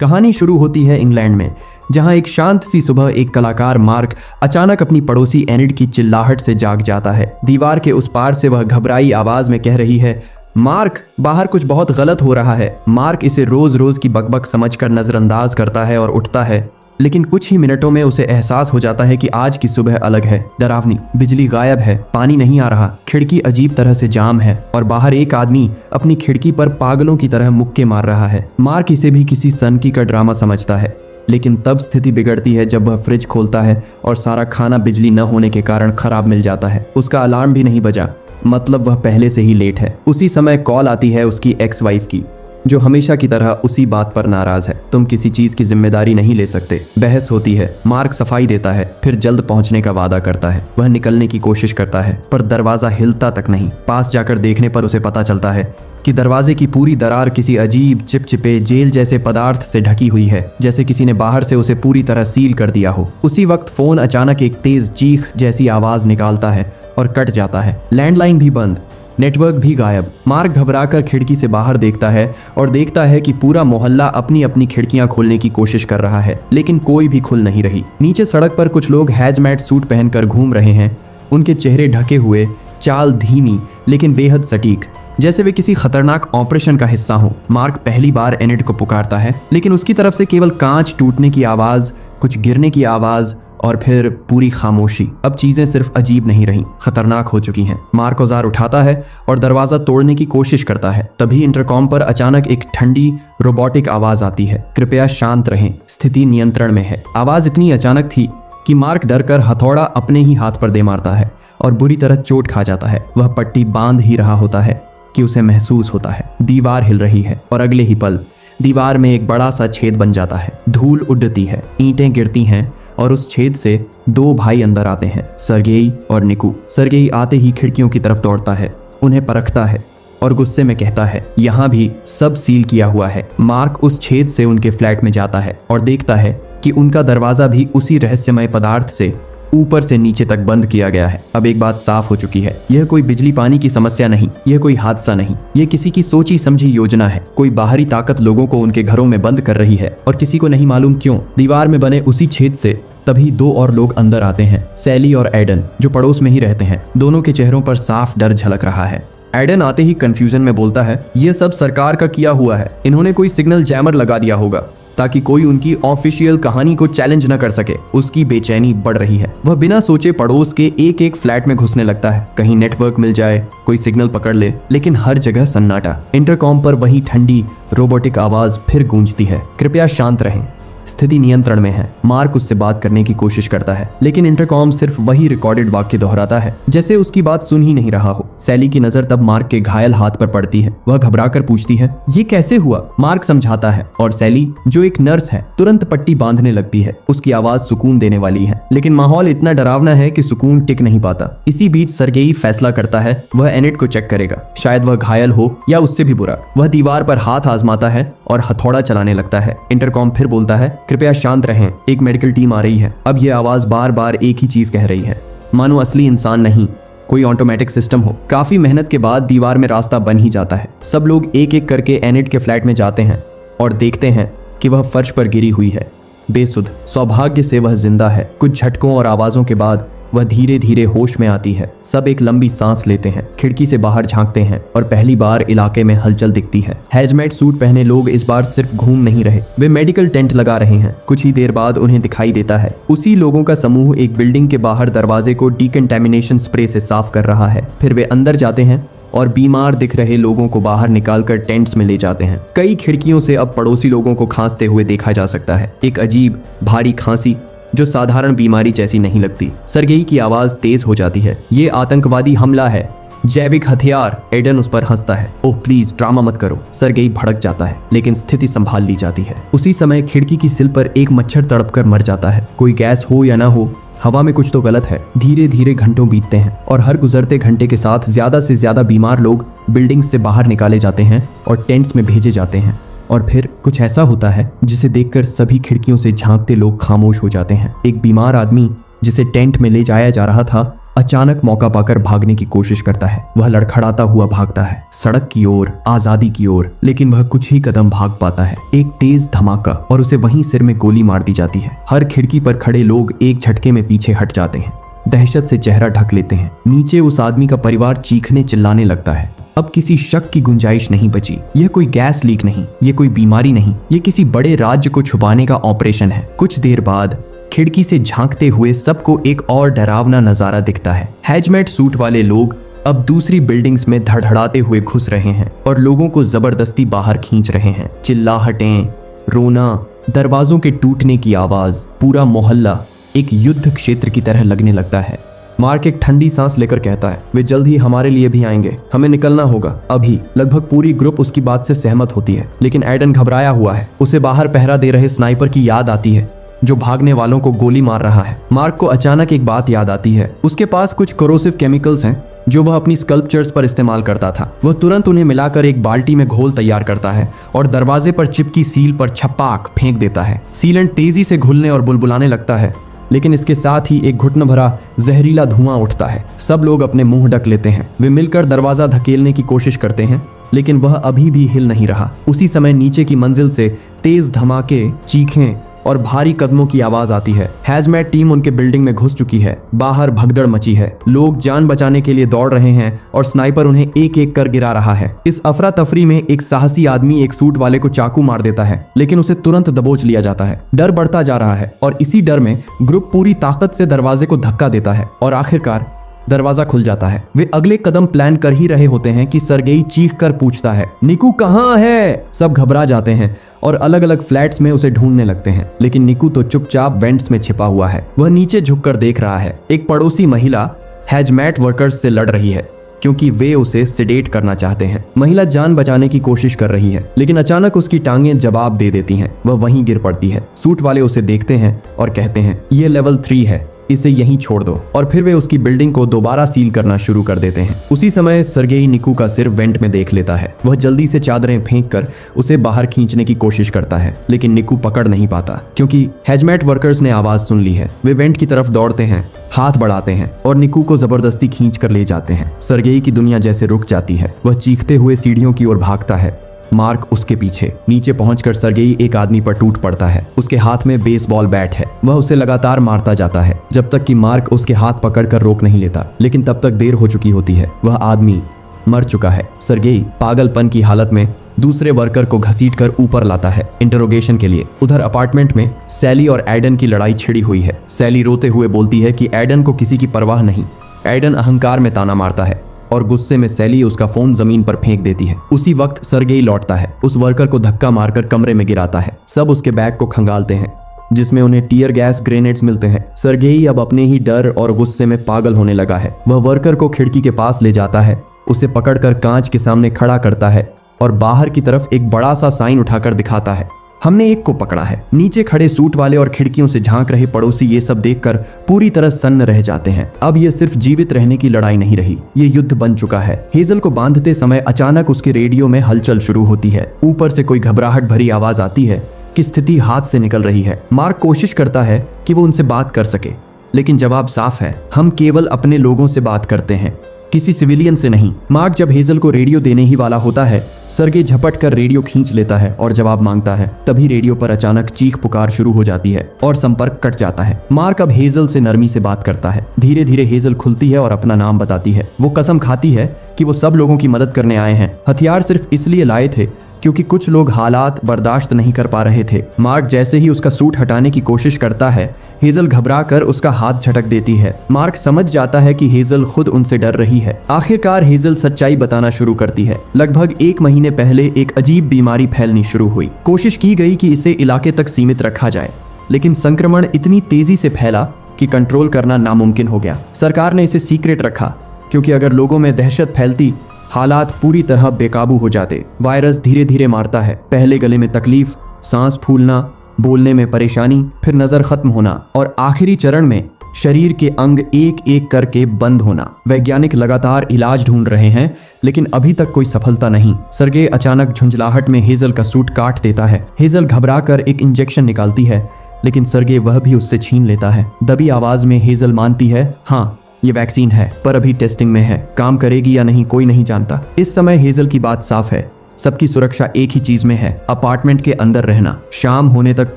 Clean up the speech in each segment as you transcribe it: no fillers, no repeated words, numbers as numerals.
कहानी शुरू होती है इंग्लैंड में, जहां एक शांत सी सुबह एक कलाकार मार्क अचानक अपनी पड़ोसी एनिड की चिल्लाहट से जाग जाता है। दीवार के उस पार से वह घबराई आवाज में कह रही है, मार्क, बाहर कुछ बहुत गलत हो रहा है। मार्क इसे रोज रोज की बकबक समझकर नजरअंदाज करता है और उठता है, लेकिन कुछ ही मिनटों में उसे एहसास हो जाता है कि आज की सुबह अलग है। डरावनी, बिजली गायब है, पानी नहीं आ रहा, खिड़की अजीब तरह से जाम है और बाहर एक आदमी अपनी खिड़की पर पागलों की तरह मुक्के मार रहा है। मार्क इसे भी किसी सनकी का ड्रामा समझता है, लेकिन तब स्थिति बिगड़ती है जब वह फ्रिज खोलता है और सारा खाना बिजली न होने के कारण खराब मिल जाता है। उसका अलार्म भी नहीं बजा, मतलब वह पहले से ही लेट है। उसी समय कॉल आती है उसकी एक्स वाइफ की, जो हमेशा की तरह उसी बात पर नाराज है। तुम किसी चीज की जिम्मेदारी नहीं ले सकते। बहस होती है। मार्क सफाई देता है, फिर जल्द पहुंचने का वादा करता है। वह निकलने की कोशिश करता है, पर दरवाजा हिलता तक नहीं। पास जाकर देखने पर उसे पता चलता है कि दरवाजे की पूरी दरार किसी अजीब चिपचिपे जेल जैसे पदार्थ से ढकी हुई है, जैसे किसी ने बाहर से उसे पूरी तरह सील कर दिया हो। उसी वक्त फोन अचानक एक तेज चीख जैसी आवाज निकालता है और कट जाता है। लैंडलाइन भी बंद, नेटवर्क भी गायब। मार्क घबराकर खिड़की से बाहर देखता है और देखता है कि पूरा मोहल्ला अपनी अपनी खिड़कियां खोलने की कोशिश कर रहा है, लेकिन कोई भी खुल नहीं रही। नीचे सड़क पर कुछ लोग हैजमैट सूट पहनकर घूम रहे हैं। उनके चेहरे ढके हुए, चाल धीमी लेकिन बेहद सटीक, जैसे वे किसी खतरनाक ऑपरेशन का हिस्सा हो। मार्क पहली बार एनिड को पुकारता है, लेकिन उसकी तरफ से केवल कांच टूटने की आवाज, कुछ गिरने की आवाज और फिर पूरी खामोशी। अब चीजें सिर्फ अजीब नहीं रहीं, खतरनाक हो चुकी हैं। मार्क औजार उठाता है और दरवाजा तोड़ने की कोशिश करता है। तभी इंटरकॉम पर अचानक एक ठंडी रोबोटिक आवाज आती है, कृपया शांत रहें, स्थिति नियंत्रण में है। आवाज इतनी अचानक थी कि मार्क डरकर हथौड़ा अपने ही हाथ पर दे मारता है और बुरी तरह चोट खा जाता है। वह पट्टी बांध ही रहा होता है कि उसे महसूस होता है दीवार हिल रही है और अगले ही पल दीवार में एक बड़ा सा छेद बन जाता है। धूल उड़ती है, ईंटें गिरती हैं और उस छेद से दो भाई अंदर आते हैं, सर्गेई और निकू। सर्गेई आते ही खिड़कियों की तरफ दौड़ता है, उन्हें परखता है और गुस्से में कहता है, यहाँ भी सब सील किया हुआ है। मार्क उस छेद से उनके फ्लैट में जाता है और देखता है कि उनका दरवाजा भी उसी रहस्यमय पदार्थ से ऊपर से नीचे तक बंद किया गया है। अब एक बात साफ हो चुकी है, यह कोई बिजली पानी की समस्या नहीं, यह कोई हादसा नहीं, यह किसी की सोची समझी योजना है। कोई बाहरी ताकत लोगों को उनके घरों में बंद कर रही है और किसी को नहीं मालूम क्यों। दीवार में बने उसी छेद से तभी दो और लोग अंदर आते हैं, सैली और एडन, जो पड़ोस में ही रहते हैं। दोनों के चेहरों पर साफ डर झलक रहा है। एडन आते ही कंफ्यूजन में बोलता है, यह सब सरकार का किया हुआ है, इन्होंने कोई सिग्नल जैमर लगा दिया होगा ताकि कोई उनकी ऑफिशियल कहानी को चैलेंज न कर सके। उसकी बेचैनी बढ़ रही है। वह बिना सोचे पड़ोस के एक एक फ्लैट में घुसने लगता है, कहीं नेटवर्क मिल जाए, कोई सिग्नल पकड़ ले, लेकिन हर जगह सन्नाटा। इंटरकॉम पर वही ठंडी रोबोटिक आवाज फिर गूंजती है, कृपया शांत रहें, स्थिति नियंत्रण में है। मार्क उससे बात करने की कोशिश करता है, लेकिन इंटरकॉम सिर्फ वही रिकॉर्डेड वाक्य दोहराता है, जैसे उसकी बात सुन ही नहीं रहा हो। सैली की नजर तब मार्क के घायल हाथ पर पड़ती है। वह घबराकर पूछती है, ये कैसे हुआ? मार्क समझाता है और सैली, जो एक नर्स है, तुरंत पट्टी बांधने लगती है। उसकी आवाज सुकून देने वाली है, लेकिन माहौल इतना डरावना है कि सुकून टिक नहीं पाता। इसी बीच सर्गेई फैसला करता है वह एनिड को चेक करेगा, शायद वह घायल हो या उससे भी बुरा। वह दीवार पर हाथ आजमाता है और हथौड़ा चलाने लगता है। इंटरकॉम फिर बोलता है, कृपया शांत रहें, एक मेडिकल टीम आ रही है। अब यह आवाज बार बार एक ही चीज कह रही है, मानो असली इंसान नहीं, कोई ऑटोमेटिक सिस्टम हो। काफी मेहनत के बाद दीवार में रास्ता बन ही जाता है। सब लोग एक एक करके एनिड के फ्लैट में जाते हैं और देखते हैं कि वह फर्श पर गिरी हुई है, बेसुध। सौभाग्य से वह जिंदा है। कुछ झटकों और आवाजों के बाद वह धीरे धीरे होश में आती है। सब एक लंबी सांस लेते हैं, खिड़की से बाहर झांकते हैं और पहली बार इलाके में हलचल दिखती है। हैजमेट सूट पहने लोग इस बार सिर्फ घूम नहीं रहे, वे मेडिकल टेंट लगा रहे हैं। कुछ ही देर बाद उन्हें दिखाई देता है उसी लोगों का समूह एक बिल्डिंग के बाहर दरवाजे को डिकंटेमिनेशन स्प्रे से साफ कर रहा है। फिर वे अंदर जाते हैं और बीमार दिख रहे लोगों को बाहर निकालकर टेंट्स में ले जाते हैं। कई खिड़कियों से अब पड़ोसी लोगों को खांसते हुए देखा जा सकता है, एक अजीब भारी खांसी जो साधारण बीमारी जैसी नहीं लगती। सर्गेई की आवाज तेज हो जाती है, ये आतंकवादी हमला है, जैविक हथियार। एडन उस पर हंसता है, ओह प्लीज ड्रामा मत करो। सर्गेई भड़क जाता है, लेकिन स्थिति संभाल ली जाती है। उसी समय खिड़की की सिल पर एक मच्छर तड़पकर मर जाता है। कोई गैस हो या ना हो, हवा में कुछ तो गलत है। धीरे धीरे घंटों बीतते हैं और हर गुजरते घंटे के साथ ज्यादा से ज्यादा बीमार लोग बिल्डिंग से बाहर निकाले जाते हैं और टेंट्स में भेजे जाते हैं। और फिर कुछ ऐसा होता है जिसे देखकर सभी खिड़कियों से झांकते लोग खामोश हो जाते हैं। एक बीमार आदमी जिसे टेंट में ले जाया जा रहा था अचानक मौका पाकर भागने की कोशिश करता है। वह लड़खड़ाता हुआ भागता है सड़क की ओर, आजादी की ओर, लेकिन वह कुछ ही कदम भाग पाता है। एक तेज धमाका और उसे वहीं सिर में गोली मार दी जाती है। हर खिड़की पर खड़े लोग एक झटके में पीछे हट जाते हैं, दहशत से चेहरा ढक लेते हैं। नीचे उस आदमी का परिवार चीखने चिल्लाने लगता है। अब किसी शक की गुंजाइश नहीं बची। यह कोई गैस लीक नहीं, यह कोई बीमारी नहीं, यह किसी बड़े राज्य को छुपाने का ऑपरेशन है। कुछ देर बाद खिड़की से झांकते हुए सबको एक और डरावना नजारा दिखता है। हैजमेट सूट वाले लोग अब दूसरी बिल्डिंग्स में धड़धड़ाते हुए घुस रहे हैं और लोगों को जबरदस्ती बाहर खींच रहे हैं। चिल्लाहटें, रोना, दरवाजों के टूटने की आवाज, पूरा मोहल्ला एक युद्ध क्षेत्र की तरह लगने लगता है। मार्क एक ठंडी सांस लेकर कहता है, वे जल्द ही हमारे लिए भी आएंगे, हमें निकलना होगा अभी। लगभग पूरी ग्रुप उसकी बात से सहमत होती है, लेकिन एडन घबराया हुआ है। उसे बाहर पहरा दे रहे स्नाइपर की याद आती है जो भागने वालों को गोली मार रहा है। मार्क को अचानक एक बात याद आती है। उसके पास कुछ कोरोसिव केमिकल्स हैं जो वह अपनी स्कल्पचर्स पर इस्तेमाल करता था। वह तुरंत उन्हें मिलाकर एक बाल्टी में घोल तैयार करता है और दरवाजे पर चिपकी सील पर छपाक फेंक देता है। सीलेंट तेजी से घुलने और बुलबुलाने लगता है, लेकिन इसके साथ ही एक घुटन भरा जहरीला धुआं उठता है। सब लोग अपने मुंह ढक लेते हैं। वे मिलकर दरवाजा धकेलने की कोशिश करते हैं, लेकिन वह अभी भी हिल नहीं रहा। उसी समय नीचे की मंजिल से तेज धमाके, चीखें और भारी कदमों की आवाज आती है। हैजमेट टीम उनके बिल्डिंग में घुस चुकी है। बाहर भगदड़ मची है। लोग जान बचाने के लिए दौड़ रहे हैं और स्नाइपर उन्हें एक एक कर गिरा रहा है। इस अफरा तफरी में एक साहसी आदमी एक सूट वाले को चाकू मार देता है, लेकिन उसे तुरंत दबोच लिया जाता है। डर बढ़ता जा रहा है और इसी डर में ग्रुप पूरी ताकत से दरवाजे को धक्का देता है और आखिरकार दरवाजा खुल जाता है। वे अगले कदम प्लान कर ही रहे होते हैं कि सरगेई चीख कर पूछता है, निकू कहाँ है? सब घबरा जाते हैं और अलग अलग फ्लैट्स में उसे ढूंढने लगते हैं, लेकिन निकू तो चुपचाप वेंट्स में छिपा हुआ है। वह नीचे झुककर देख रहा है। एक पड़ोसी महिला हैजमेट वर्कर्स से लड़ रही है क्योंकि वे उसे सिडेट करना चाहते हैं। महिला जान बचाने की कोशिश कर रही है, लेकिन अचानक उसकी टांगें जवाब दे देती हैं। वह वहीं गिर पड़ती है। सूट वाले उसे देखते हैं और कहते हैं, यह लेवल 3 है, इसे यहीं छोड़ दो। और फिर वे उसकी बिल्डिंग को दोबारा सील करना शुरू कर देते हैं। उसी समय सरगेई निकू का सिर वेंट में देख लेता है। वह जल्दी से चादरें फेंक कर उसे बाहर खींचने की कोशिश करता है, लेकिन निकू पकड़ नहीं पाता क्योंकि हैजमेट वर्कर्स ने आवाज सुन ली है। वे वेंट की तरफ दौड़ते हैं, हाथ बढ़ाते हैं और निकू को जबरदस्ती खींच कर ले जाते हैं। सरगेई की दुनिया जैसे रुक जाती है। वह चीखते हुए सीढ़ियों की ओर भागता है, मार्क उसके पीछे। नीचे पहुंचकर सरगेई एक आदमी पर टूट पड़ता है। उसके हाथ में बेसबॉल बैट है। वह उसे लगातार मारता जाता है जब तक कि मार्क उसके हाथ पकड़कर रोक नहीं लेता, लेकिन तब तक देर हो चुकी होती है। वह आदमी मर चुका है। सरगेई पागलपन की हालत में दूसरे वर्कर को घसीटकर ऊपर लाता है इंटरोगेशन के लिए। उधर अपार्टमेंट में सैली और एडन की लड़ाई छिड़ी हुई है। सैली रोते हुए बोलती है कि एडन को किसी की परवाह नहीं। एडन अहंकार में ताना मारता है और गुस्से में सैली उसका फोन जमीन पर फेंक देती है। उसी वक्त सरगेई लौटता है। उस वर्कर को धक्का मारकर कमरे में गिराता है। सब उसके बैग को खंगालते हैं जिसमें उन्हें टीयर गैस ग्रेनेड्स मिलते हैं। सरगेई अब अपने ही डर और गुस्से में पागल होने लगा है। वह वर्कर को खिड़की के पास ले जाता है, उसे पकड़कर कांच के सामने खड़ा करता है और बाहर की तरफ एक बड़ा सा साइन उठाकर दिखाता है, हमने एक को पकड़ा है। नीचे खड़े सूट वाले और खिड़कियों से झांक रहे पड़ोसी ये सब देखकर पूरी तरह सन्न रह जाते हैं। अब ये सिर्फ जीवित रहने की लड़ाई नहीं रही, ये युद्ध बन चुका है। हेजल को बांधते समय अचानक उसके रेडियो में हलचल शुरू होती है। ऊपर से कोई घबराहट भरी आवाज आती है कि स्थिति हाथ से निकल रही है। मार्क कोशिश करता है कि वो उनसे बात कर सके, लेकिन जवाब साफ है, हम केवल अपने लोगों से बात करते हैं, किसी सिविलियन से नहीं। मार्क जब हेजल को रेडियो देने ही वाला होता है, सरगेई झपट कर रेडियो खींच लेता है और जवाब मांगता है। तभी रेडियो पर अचानक चीख पुकार शुरू हो जाती है और संपर्क कट जाता है। मार्क अब हेजल से नरमी से बात करता है। धीरे धीरे हेजल खुलती है और अपना नाम बताती है। वो कसम खाती है कि वो सब लोगों की मदद करने आए हैं। हथियार सिर्फ इसलिए लाए थे क्योंकि कुछ लोग हालात बर्दाश्त नहीं कर पा रहे थे। मार्क जैसे ही उसका सूट हटाने की कोशिश करता है, हेजल घबराकर उसका हाथ झटक देती है। मार्क समझ जाता है कि हेजल खुद उनसे डर रही है। आखिरकार हेजल सच्चाई बताना शुरू करती है। लगभग 1 महीने पहले एक अजीब बीमारी फैलनी शुरू हुई। कोशिश की गई कि इसे इलाके तक सीमित रखा जाए, लेकिन संक्रमण इतनी तेजी से फैला कि कंट्रोल करना नामुमकिन हो गया। सरकार ने इसे सीक्रेट रखा क्योंकि अगर लोगों में दहशत फैलती, हालात पूरी तरह बेकाबू हो जाते। वायरस धीरे धीरे मारता है। पहले गले में तकलीफ, सांस फूलना, बोलने में परेशानी, फिर नजर खत्म होना और आखिरी चरण में शरीर के अंग एक एक करके बंद होना। वैज्ञानिक लगातार इलाज ढूंढ रहे हैं, लेकिन अभी तक कोई सफलता नहीं। सरगेई अचानक झुंझलाहट में हेजल का सूट काट देता है। हेजल घबराकर एक इंजेक्शन निकालती है, लेकिन सरगेई वह भी उससे छीन लेता है। दबी आवाज में हेजल मानती है, हाँ ये वैक्सीन है पर अभी टेस्टिंग में है, काम करेगी या नहीं कोई नहीं जानता। इस समय हेजल की बात साफ है, सबकी सुरक्षा एक ही चीज में है, अपार्टमेंट के अंदर रहना। शाम होने तक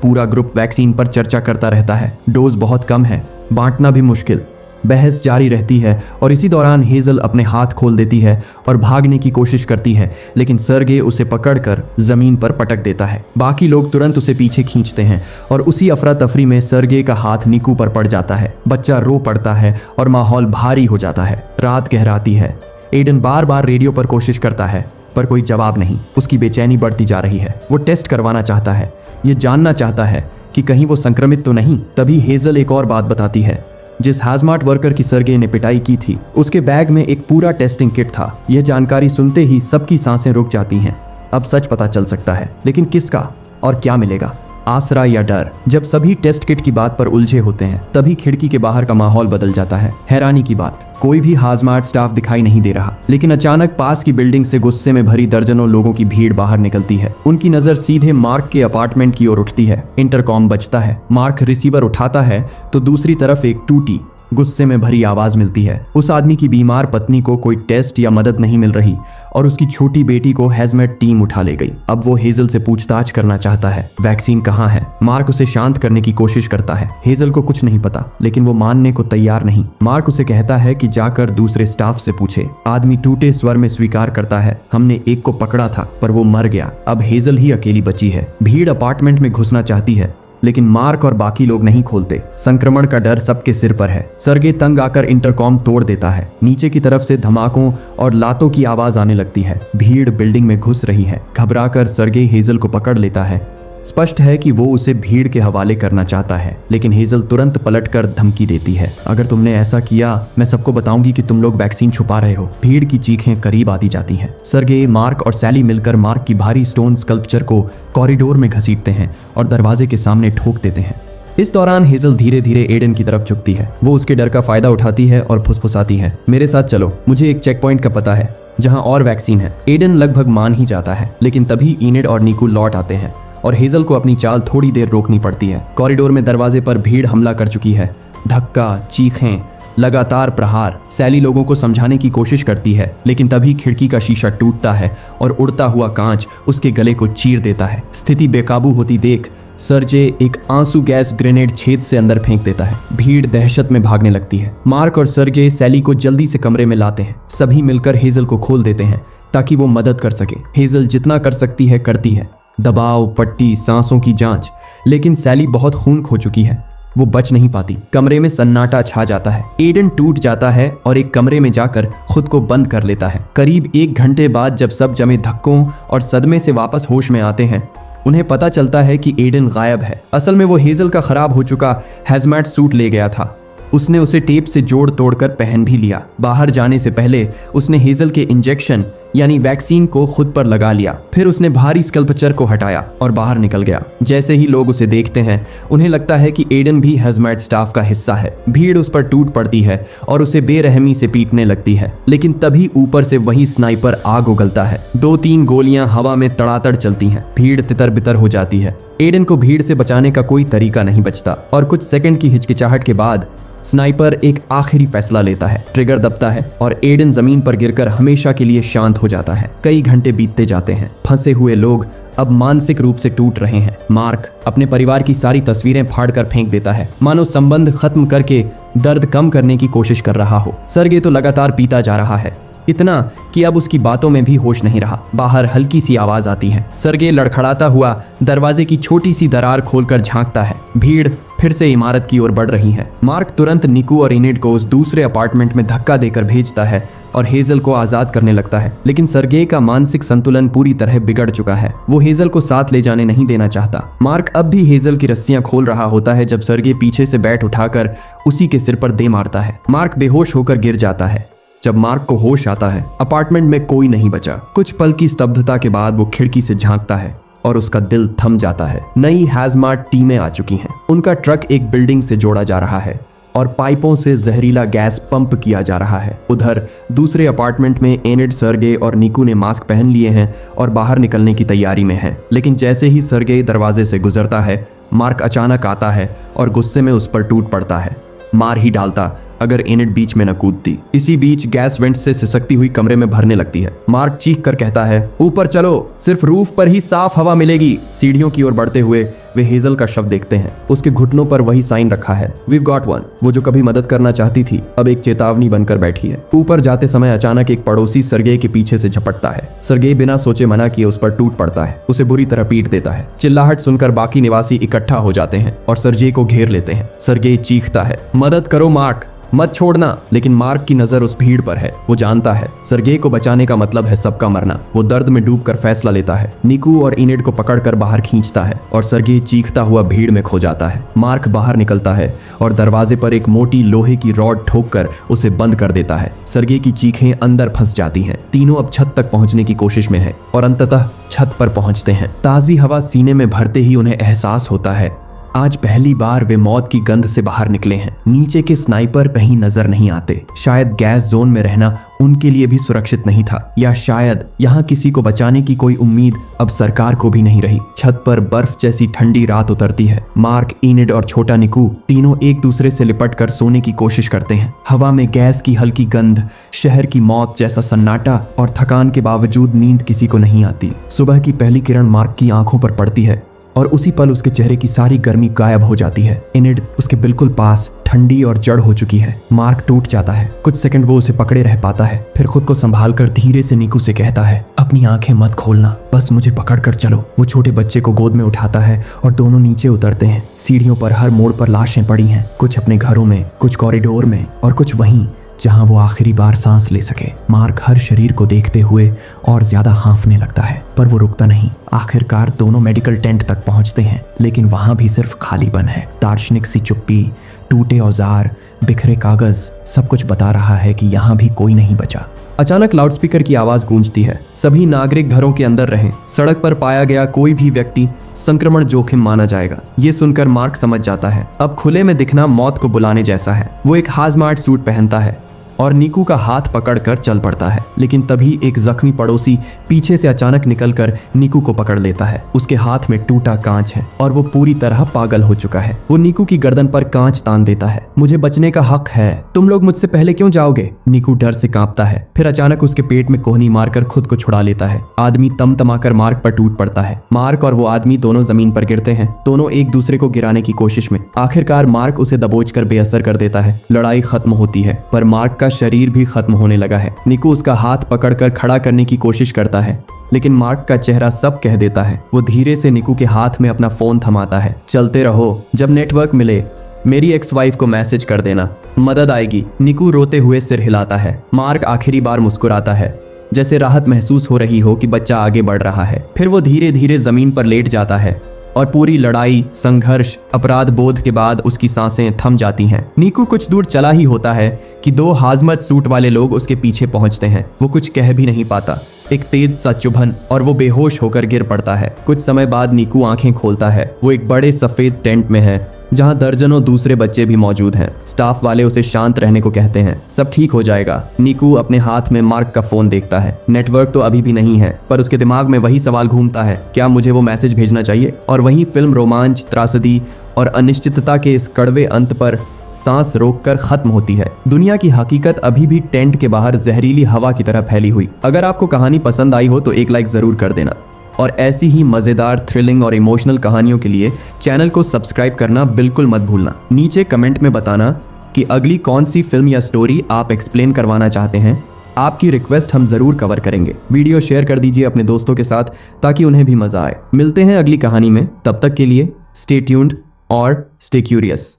पूरा ग्रुप वैक्सीन पर चर्चा करता रहता है। डोज बहुत कम है, बांटना भी मुश्किल। बहस जारी रहती है और इसी दौरान हेजल अपने हाथ खोल देती है और भागने की कोशिश करती है, लेकिन सर्गे उसे पकड़कर जमीन पर पटक देता है। बाकी लोग तुरंत उसे पीछे खींचते हैं और उसी अफरा तफरी में सर्गे का हाथ निकू पर पड़ जाता है। बच्चा रो पड़ता है और माहौल भारी हो जाता है। रात गहराती है। एडन बार बार रेडियो पर कोशिश करता है पर कोई जवाब नहीं। उसकी बेचैनी बढ़ती जा रही है। वो टेस्ट करवाना चाहता है, ये जानना चाहता है कि कहीं वो संक्रमित तो नहीं। तभी हेजल एक और बात बताती है। जिस हाजमाट वर्कर की सर्गे ने पिटाई की थी उसके बैग में एक पूरा टेस्टिंग किट था। यह जानकारी सुनते ही सबकी सांसें रुक जाती हैं। अब सच पता चल सकता है, लेकिन किसका और क्या मिलेगा? आसरा या डर? जब सभी टेस्ट किट की बात पर उलझे होते हैं तभी खिड़की के बाहर का माहौल बदल जाता है। हैरानी की बात, कोई भी हाजमाट स्टाफ दिखाई नहीं दे रहा, लेकिन अचानक पास की बिल्डिंग से गुस्से में भरी दर्जनों लोगों की भीड़ बाहर निकलती है। उनकी नजर सीधे मार्क के अपार्टमेंट की ओर उठती है। इंटरकॉम बजता है। मार्क रिसीवर उठाता है तो दूसरी तरफ एक टूटी गुस्से में भरी आवाज मिलती है। उस आदमी की बीमार पत्नी को कोई टेस्ट या मदद नहीं मिल रही और उसकी छोटी बेटी को हैजमेट टीम उठा ले गई। अब वो हेजल से पूछताछ करना चाहता है, वैक्सीन कहाँ है? मार्क उसे शांत करने की कोशिश करता है। हेजल को कुछ नहीं पता, लेकिन वो मानने को तैयार नहीं। मार्क उसे कहता है कि जाकर दूसरे स्टाफ से पूछे। आदमी टूटे स्वर में स्वीकार करता है, हमने एक को पकड़ा था पर वो मर गया। अब हेजल ही अकेली बची है। भीड़ अपार्टमेंट में घुसना चाहती है, लेकिन मार्क और बाकी लोग नहीं खोलते। संक्रमण का डर सबके सिर पर है। सर्गे तंग आकर इंटरकॉम तोड़ देता है। नीचे की तरफ से धमाकों और लातों की आवाज आने लगती है। भीड़ बिल्डिंग में घुस रही है। घबराकर सर्गे हेजल को पकड़ लेता है। स्पष्ट है कि वो उसे भीड़ के हवाले करना चाहता है, लेकिन हेजल तुरंत पलटकर धमकी देती है, अगर तुमने ऐसा किया मैं सबको बताऊंगी कि तुम लोग वैक्सीन छुपा रहे हो। भीड़ की चीखें करीब आती जाती हैं। सर्गे, मार्क और सैली मिलकर मार्क की भारी स्टोन स्कल्पचर को कॉरिडोर में घसीटते हैं और दरवाजे के सामने ठोक देते हैं। इस दौरान हेजल धीरे धीरे एडन की तरफ झुकती है। वो उसके डर का फायदा उठाती है और फुसफुसाती है, मेरे साथ चलो, मुझे एक चेक पॉइंट का पता है जहां और वैक्सीन है। एडन लगभग मान ही जाता है, लेकिन तभी इनेड और निकू लौट आते हैं और हेजल को अपनी चाल थोड़ी देर रोकनी पड़ती है। कॉरिडोर में दरवाजे पर भीड़ हमला कर चुकी है। धक्का, चीखें, लगातार प्रहार। सैली लोगों को समझाने की कोशिश करती है, लेकिन तभी खिड़की का शीशा टूटता है और उड़ता हुआ कांच उसके गले को चीर देता है। स्थिति बेकाबू होती देख सर्जे एक आंसू गैस ग्रेनेड छेद से अंदर फेंक देता है। भीड़ दहशत में भागने लगती है। मार्क और सर्जे सैली को जल्दी से कमरे में लाते हैं। सभी मिलकर हेजल को खोल देते हैं ताकि वो मदद कर सके। हेजल जितना कर सकती है करती है, दबाव, पट्टी, सांसों की जांच, लेकिन सैली बहुत खून खो चुकी है। वो बच नहीं पाती। कमरे में सन्नाटा छा जाता है। एडन टूट जाता है और एक कमरे में जाकर खुद को बंद कर लेता है। करीब 1 घंटे बाद जब सब जमे धक्कों और सदमे से वापस होश में आते हैं, उन्हें पता चलता है कि एडन गायब है। असल में वो हेजल का खराब हो चुका हैजमैट सूट ले गया था। उसने उसे टेप से जोड़ तोड़कर पहन भी लिया। बाहर जाने से पहले उसने हेजल के इंजेक्शन यानी वैक्सीन को खुद पर लगा लिया। फिर उसने भारी स्कल्पचर को हटाया और बाहर निकल गया। जैसे ही लोग उसे देखते हैं, उन्हें लगता है कि एडन भी हैजमैट स्टाफ का हिस्सा है। भीड़ उस पर टूट पड़ती है और उसे बेरहमी से पीटने लगती है, लेकिन तभी ऊपर से वही स्नाइपर आग उगलता है। 2-3 गोलियां हवा में तड़ातड़ चलती हैं। भीड़ तितर बितर हो जाती है। एडन को भीड़ से बचाने का कोई तरीका नहीं बचता और कुछ सेकंड की हिचकिचाहट के बाद स्नाइपर एक आखिरी फैसला लेता है। ट्रिगर दबता है और एडन जमीन पर गिरकर हमेशा के लिए शांत हो जाता है। कई घंटे बीतते जाते हैं। फंसे हुए लोग अब मानसिक रूप से टूट रहे हैं। मार्क अपने परिवार की सारी तस्वीरें फाड़कर फेंक देता है, मानो संबंध खत्म करके दर्द कम करने की कोशिश कर रहा हो। सर्गे तो लगातार पीता जा रहा है, इतना कि अब उसकी बातों में भी होश नहीं रहा। बाहर हल्की सी आवाज आती है। सर्गे लड़खड़ाता हुआ दरवाजे की छोटी सी दरार खोलकर झांकता है। भीड़ फिर से इमारत की ओर बढ़ रही है। मार्क तुरंत निकू और इनेड को उस दूसरे अपार्टमेंट में धक्का देकर भेजता है और हेजल को आजाद करने लगता है, लेकिन सर्गे का मानसिक संतुलन पूरी तरह बिगड़ चुका है। वो हेजल को साथ ले जाने नहीं देना चाहता। मार्क अब भी हेजल की रस्सियां खोल रहा होता है जब सर्गे पीछे से बैट उठाकर उसी के सिर पर दे मारता है। मार्क बेहोश होकर गिर जाता है। जब मार्क को होश आता है, अपार्टमेंट में कोई नहीं बचा। कुछ पल की स्तब्धता के बाद वो खिड़की से झांकता है और उसका दिल थम जाता है। नई हैजमाट टीमें आ चुकी हैं। उनका ट्रक एक बिल्डिंग से जोड़ा जा रहा है और पाइपों से जहरीला गैस पंप किया जा रहा है। उधर दूसरे अपार्टमेंट में एनिड, सर्गे और निकू ने मास्क पहन लिए हैं और बाहर निकलने की तैयारी में हैं। लेकिन जैसे ही सर्गे दरवाजे से गुजरता है, मार्क अचानक आता है और गुस्से में उस पर टूट पड़ता है। मार ही डालता अगर एनिड बीच में न कूदती। इसी बीच गैस वेंट से सिसकती हुई कमरे में भरने लगती है। मार्क चीख कर कहता है, ऊपर चलो, सिर्फ रूफ पर ही साफ हवा मिलेगी। सीढ़ियों की ओर बढ़ते हुए वे हेजल का शव देखते हैं। उसके घुटनों पर वही साइन रखा है, वीव गॉट वन। वो जो कभी मदद करना चाहती थी अब एक चेतावनी बनकर बैठी है। ऊपर जाते समय अचानक एक पड़ोसी सरगेई के पीछे से झपटता है। सरगेई बिना सोचे मना किए उस पर टूट पड़ता है, उसे बुरी तरह पीट देता है। चिल्लाहट सुनकर बाकी निवासी इकट्ठा हो जाते हैं और सरगेई को घेर लेते हैं। सरगेई चीखता है, मदद करो मार्क, मत छोड़ना। लेकिन मार्क की नजर उस भीड़ पर है। वो जानता है सरगेई को बचाने का मतलब है सबका मरना। वो दर्द में डूबकर फैसला लेता है। निकू और एनिड को पकड़कर बाहर खींचता है और सरगेई चीखता हुआ भीड़ में खो जाता है। मार्क बाहर निकलता है और दरवाजे पर एक मोटी लोहे की रॉड ठोककर उसे बंद कर देता है। सरगेई की चीखें अंदर फंस जाती हैं। तीनों अब छत तक पहुंचने की कोशिश में है और अंततः छत पर पहुंचते हैं। ताजी हवा सीने में भरते ही उन्हें एहसास होता है आज पहली बार वे मौत की गंध से बाहर निकले हैं। नीचे के स्नाइपर कहीं नजर नहीं आते। शायद गैस जोन में रहना उनके लिए भी सुरक्षित नहीं था, या शायद यहाँ किसी को बचाने की कोई उम्मीद अब सरकार को भी नहीं रही। छत पर बर्फ जैसी ठंडी रात उतरती है। मार्क, एनिड और छोटा निकू तीनों एक दूसरे से लिपट कर सोने की कोशिश करते हैं। हवा में गैस की हल्की गंध, शहर की मौत जैसा सन्नाटा और थकान के बावजूद नींद किसी को नहीं आती। सुबह की पहली किरण मार्क की आंखों पर पड़ती है और उसी पल उसके चेहरे की सारी गर्मी गायब हो जाती है। एनिड उसके बिल्कुल पास ठंडी और जड़ हो चुकी है। मार्क टूट जाता है। कुछ सेकंड वो उसे पकड़े रह पाता है, फिर खुद को संभालकर धीरे से निकू से कहता है, अपनी आंखें मत खोलना, बस मुझे पकड़ कर चलो। वो छोटे बच्चे को गोद में उठाता है और दोनों नीचे उतरते हैं। सीढ़ियों पर हर मोड़ पर लाशें पड़ी हैं, कुछ अपने घरों में, कुछ कॉरिडोर में और कुछ वहीं जहां वो आखिरी बार सांस ले सके। मार्क हर शरीर को देखते हुए और ज्यादा हाँफने लगता है, पर वो रुकता नहीं। आखिरकार दोनों मेडिकल टेंट तक पहुंचते हैं, लेकिन वहां भी सिर्फ खालीपन है। दार्शनिक सी चुप्पी, टूटे औजार, बिखरे कागज, सब कुछ बता रहा है कि यहाँ भी कोई नहीं बचा। अचानक लाउडस्पीकर की आवाज गूंजती है, सभी नागरिक घरों के अंदर रहें। सड़क पर पाया गया कोई भी व्यक्ति संक्रमण जोखिम माना जाएगा। ये सुनकर मार्क समझ जाता है अब खुले में दिखना मौत को बुलाने जैसा है। वो एक हाजमार्ट सूट पहनता है और निकू का हाथ पकड़कर चल पड़ता है, लेकिन तभी एक जख्मी पड़ोसी पीछे से अचानक निकलकर निकू को पकड़ लेता है। उसके हाथ में टूटा कांच है और वो पूरी तरह पागल हो चुका है। वो निकू की गर्दन पर कांच तान देता है, मुझे बचने का हक है, तुम लोग मुझसे पहले क्यों जाओगे? निकू डर से कांपता है, फिर अचानक उसके पेट में कोहनी मारकर खुद को छुड़ा लेता है। आदमी तमतमाकर मार्क पर टूट पड़ता है। मार्क और वो आदमी दोनों जमीन पर गिरते हैं, दोनों एक दूसरे को गिराने की कोशिश में। आखिरकार मार्क उसे दबोचकर बेअसर कर देता है। लड़ाई खत्म होती है, पर मार्क का शरीर भी खत्म होने लगा है। निकू उसका हाथ पकड़कर खड़ा करने की कोशिश करता है, लेकिन मार्क का चेहरा सब कह देता है। वो धीरे से निकू के हाथ में अपना फोन थमाता है। चलते रहो, जब नेटवर्क मिले मेरी एक्स वाइफ को मैसेज कर देना, मदद आएगी। निकू रोते हुए सिर हिलाता है। मार्क आखिरी बार मुस्कुराता है, जैसे राहत महसूस हो रही हो कि बच्चा आगे बढ़ रहा है। फिर वो धीरे धीरे जमीन पर लेट जाता है और पूरी लड़ाई, संघर्ष, अपराध बोध के बाद उसकी सांसें थम जाती हैं। निकू कुछ दूर चला ही होता है कि दो हाजमत सूट वाले लोग उसके पीछे पहुंचते हैं। वो कुछ कह भी नहीं पाता, एक तेज सा चुभन और वो बेहोश होकर गिर पड़ता है। कुछ समय बाद निकू आंखें खोलता है। वो एक बड़े सफेद टेंट में है जहां दर्जनों दूसरे बच्चे भी मौजूद हैं। स्टाफ वाले उसे शांत रहने को कहते हैं, सब ठीक हो जाएगा। निकू अपने हाथ में मार्क का फोन देखता है। नेटवर्क तो अभी भी नहीं है, पर उसके दिमाग में वही सवाल घूमता है, क्या मुझे वो मैसेज भेजना चाहिए? और वहीं फिल्म रोमांच, त्रासदी और अनिश्चितता के इस कड़वे अंत पर सांस रोककर खत्म होती है। दुनिया की हकीकत अभी भी टेंट के बाहर जहरीली हवा की तरह फैली हुई। अगर आपको कहानी पसंद आई हो तो एक लाइक जरूर कर देना और ऐसी ही मजेदार, थ्रिलिंग और इमोशनल कहानियों के लिए चैनल को सब्सक्राइब करना बिल्कुल मत भूलना। नीचे कमेंट में बताना कि अगली कौन सी फिल्म या स्टोरी आप एक्सप्लेन करवाना चाहते हैं। आपकी रिक्वेस्ट हम जरूर कवर करेंगे। वीडियो शेयर कर दीजिए अपने दोस्तों के साथ ताकि उन्हें भी मजा आए। मिलते हैं अगली कहानी में, तब तक के लिए स्टे ट्यून्ड और स्टे क्यूरियस।